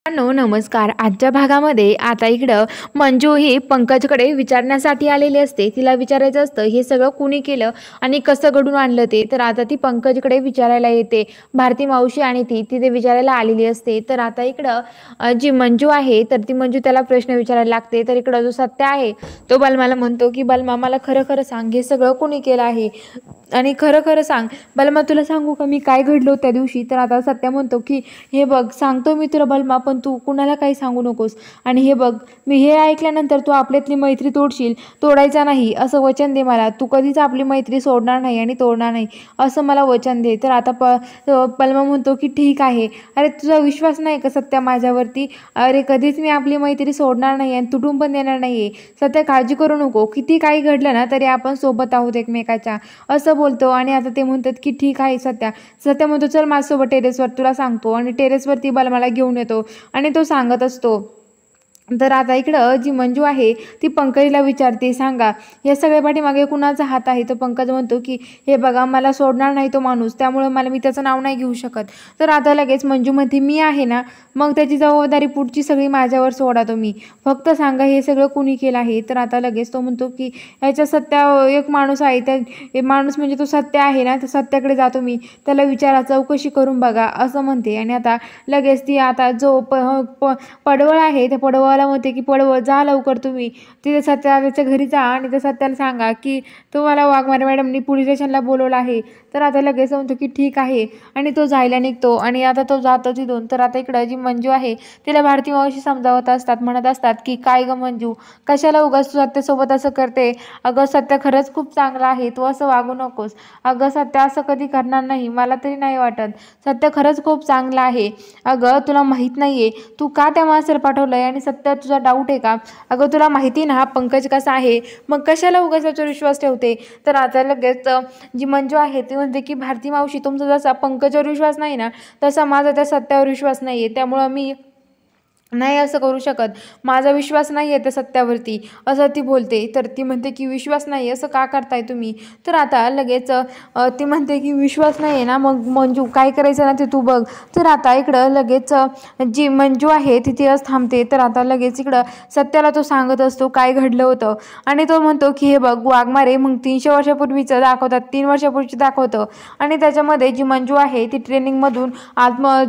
नमस्कार. आजच्या भागामध्ये आता इकडं मंजू ही पंकजकडे विचारण्यासाठी आलेली असते. तिला विचारायचं असतं हे सगळं कुणी केलं आणि कसं घडून आणलं ते. तर आता ती पंकजकडे विचारायला येते. भारती मावशी आणि ती तिथे विचारायला आलेली असते. तर आता इकडं जी मंजू आहे तर ती मंजू त्याला प्रश्न विचारायला लागते. तर इकडं जो सत्य आहे तो बलमाला म्हणतो की बलमा मला खरं खरं सांग, हे सगळं कुणी केलं आहे आणि खरं खरं सांग. बलमा तुला सांगू का मी काय घडलो त्या दिवशी. तर आता सत्या म्हणतो की हे बघ सांगतो मी तुला बलमा, पण तू कुणाला काही सांगू नकोस. आणि हे बघ मी हे ऐकल्यानंतर तू आपल्यातली मैत्री तोडशील, तोडायचा नाही असं वचन दे मला. तू कधीच आपली मैत्री सोडणार नाही आणि तोडणार नाही असं मला वचन दे. तर आता बलमा म्हणतो की ठीक आहे. अरे तुझा विश्वास नाही का सत्या माझ्यावरती? अरे कधीच मी आपली मैत्री सोडणार नाही आणि तुटून पण देणार नाही. सत्या काळजी करू नको, किती काही घडलं ना तरी आपण सोबत आहोत एकमेकाच्या असं बोलतो. आणि आता ते म्हणतात की ठीक आहे सत्या. सत्या म्हणतो चल माझ्यासोबत टेरेसवर, तुला सांगतो. आणि टेरेसवरती बलमाला घेऊन येतो आणि तो सांगत असतो. तर आता इकडं जी मंजू आहे ती पंकजला विचारते सांगा या सगळ्या पाठीमागे कुणाचा हात आहे. तर पंकज म्हणतो की हे बघा मला सोडणार नाही तो माणूस, त्यामुळे मी त्याचं नाव नाही घेऊ शकत. तर आता लगेच मंजू म्हणते मी आहे ना, मग त्याची जबाबदारी पुढची सगळी माझ्यावर सोडा तुम्ही, फक्त सांगा हे सगळं कुणी केलं आहे. तर आता लगेच तो म्हणतो की ह्याच्या सत्या एक माणूस आहे, त्या माणूस म्हणजे तो सत्य आहे ना, तर सत्याकडे जातो मी, त्याला विचारा चौकशी करून बघा असं म्हणते. आणि आता लगेच ती आता जो पडवळ आहे त्या पडवळ म्हणते की पडवळ जा लवकर तुम्ही तिथे सत्याच्या घरी जा आणि त्या सत्याला सांगा की तुम्हाला वाघमारे मॅडमनी पोलीस स्टेशनला बोलवलं आहे. तर आता लगेच म्हणतो की ठीक आहे आणि तो जायला निघतो. आणि आता तो जातो तिथून. तर आता इकडं जी मंजू आहे तिला भारती मावशी समजावत असतात, म्हणत असतात की काय ग मंजू कशाला उगाच तू सत्यासोबत असं करते. अगं सत्य खरंच खूप चांगला आहे, तू असं वागू नकोस. अगं सत्य असं कधी करणार नाही, मला तरी नाही वाटत. सत्य खरंच खूप चांगला आहे. अगं तुला माहीत नाहीये तू का त्या माणसाला पाठवलंय आणि सत्य तुझा डाऊट आहे का. अगं तुला माहिती ना हा पंकज कसा आहे, मग कशाला उगाच त्याच्यावर विश्वास ठेवते. तर आता लगेच जी मंजू आहे ती म्हणते की भारती मावशी तुमचा जसा पंकजवर विश्वास नाही ना तसा माझा त्या सत्यावर विश्वास नाहीये, त्यामुळं मी नाही असं करू शकत. माझा विश्वास नाही आहे त्या सत्यावरती असं ती बोलते. तर ती म्हणते की विश्वास नाही असं का करताय तुम्ही. तर आता लगेच ती म्हणते की विश्वास नाही आहे ना, मग मंजू काय करायचं ना ते तू बघ. तर आता इकडं लगेच जी मंजू आहे ती तिथंच थांबते. तर आता लगेच इकडं सत्याला तो सांगत असतो काय घडलं होतं. आणि तो म्हणतो की हे बघ वाघमारे मग 300 वर्षापूर्वीचं दाखवतात, 3 वर्षापूर्वीचं दाखवतं. आणि त्याच्यामध्ये जी मंजू आहे ती ट्रेनिंगमधून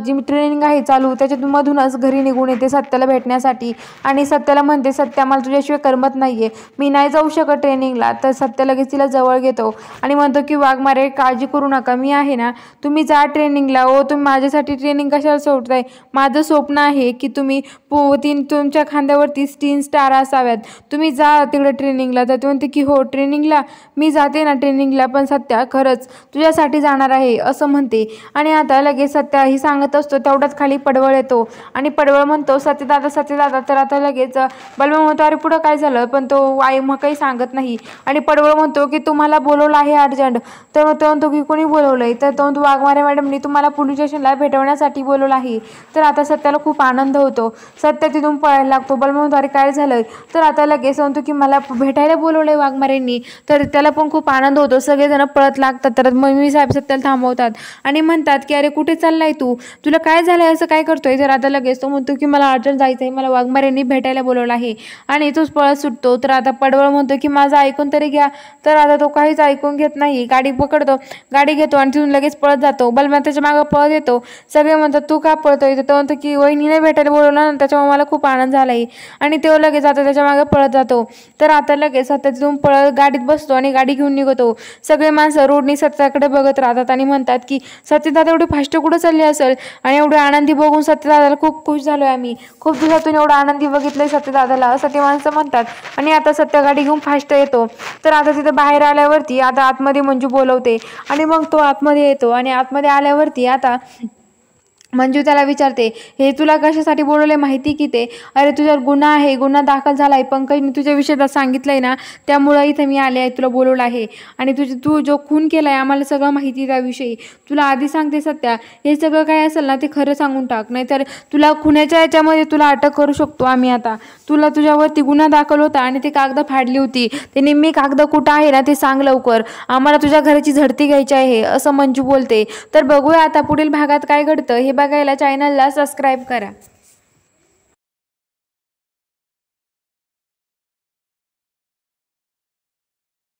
जी ट्रेनिंग आहे चालू त्याच्यातूनच घरी निघून येते सत्याला भेटण्यासाठी. आणि सत्याला म्हणते सत्या मला तुझ्याशिवाय करमत नाहीये, मी नाही जाऊ शकत ट्रेनिंगला. तर सत्या लगेच तिला जवळ घेतो आणि म्हणतो की वाघमारे काळजी करू नका, मी आहे ना, तुम्ही जा ट्रेनिंगला. ओ तुम्ही माझ्यासाठी ट्रेनिंग कशाला सोडताय. माझं स्वप्न आहे की तुम्ही तुमच्या खांद्यावरती 3 स्टार असाव्यात, तुम्ही जा तिकडे ट्रेनिंगला. तर ते म्हणते की हो ट्रेनिंगला मी जाते ना ट्रेनिंगला, पण सत्या खरंच तुझ्यासाठी जाणार आहे असं म्हणते. आणि आता लगेच सत्या ही सांगत असतो तेवढ्याच खाली पडवळ येतो आणि पडवळ म्हणतो सत्यदादा सत्यदादा. तर आता लगेच बलमा म्हणतो अरे पुढं काय झालं, पण तो आई मग काही सांगत नाही. आणि पडवळ म्हणतो की तुम्हाला बोलवलं आहे अर्जंट. तर तो म्हणतो की कोणी बोलवलंय. तर तो म्हणतो वाघमारे मॅडमनी तुम्हाला पोलीस स्टेशनला भेटवण्यासाठी बोलवलं आहे. तर आता सत्याला खूप आनंद होतो, सत्य तिथून पळायला लागतो. बलमा म्हणतो अरे काय झालं. तर आता लगेच म्हणतो की मला भेटायला बोलवलंय वाघमारेंनी. तर त्याला पण खूप आनंद होतो, सगळेजण पळत लागतात. तर मम्मी साहेब सत्याला थांबवतात आणि म्हणतात की अरे कुठे चाललाय तू, तुला काय झालंय असं काय करतोय. तर आता लगेच तो म्हणतो की मला अर्जंट जायचं आहे, मला वाघमारेंनी भेटायला बोलवलं आहे. आणि तोच पळत सुटतो. तर आता पडवळ म्हणतो की माझं ऐकून तरी घ्या. तर आता तो काहीच ऐकून घेत नाही, गाडी पकडतो, गाडी घेतो आणि तिथून लगेच पळत जातो. बलमा त्याच्या मागं पळत येतो. सगळे म्हणतात तू का पळतोय. तर तो म्हणतो की वहिनीने भेटायला बोलवलं ना त्याच्यामुळे मला खूप आनंद झालाय. आणि तो लगेच आता त्याच्या मागे पळत जातो. तर आता लगेच आता तिथून पळत गाडीत बसतो आणि गाडी घेऊन निघतो. सगळे माणसं रोडनी सत्याकडे बघत राहतात आणि म्हणतात की सत्यदादा एवढी फास्ट कुठं चालली असेल. आणि एवढी आनंदी बघून सत्यदादाला खूप खुश झालोय आम्ही, खूप दिवसातून एवढं आनंदी बघितलंय सत्यदादाला असं ते माणसं म्हणतात. आणि आता सत्य गाडी घेऊन फास्ट येतो. तर आता तिथं बाहेर आल्यावरती आता आतमध्ये मंजू बोलवते आणि मग तो आतमध्ये येतो. आणि आतमध्ये आल्यावरती आता मंजू त्याला विचारते हे तुला कशासाठी बोलवले माहिती की ते. अरे तुझ्यावर गुन्हा आहे, गुन्हा दाखल झाला आहे, पंकजने तुझ्या विषयात सांगितलंय ना, त्यामुळं इथे मी आले आहे, तुला बोलवलं आहे. आणि तू जो खून केला आहे आम्हाला सगळं माहिती आहे त्याविषयी. तुला आधी सांगते सत्या हे सगळं काय असेल ना ते खरं सांगून टाक, नाहीतर तुला खुनाच्या याच्यामध्ये तुला अटक करू शकतो आम्ही. आता तुझ्यावरती गुन्हा दाखल होता आणि ती कागद फाडली होती, ते निम्मी कागद कुठं आहे ना ते सांग लवकर, आम्हाला तुझ्या घराची झडती घ्यायची आहे असं मंजू बोलते. तर बघूया आता पुढील भागात काय घडतं हे बघायला चॅनलला सबस्क्राईब करा.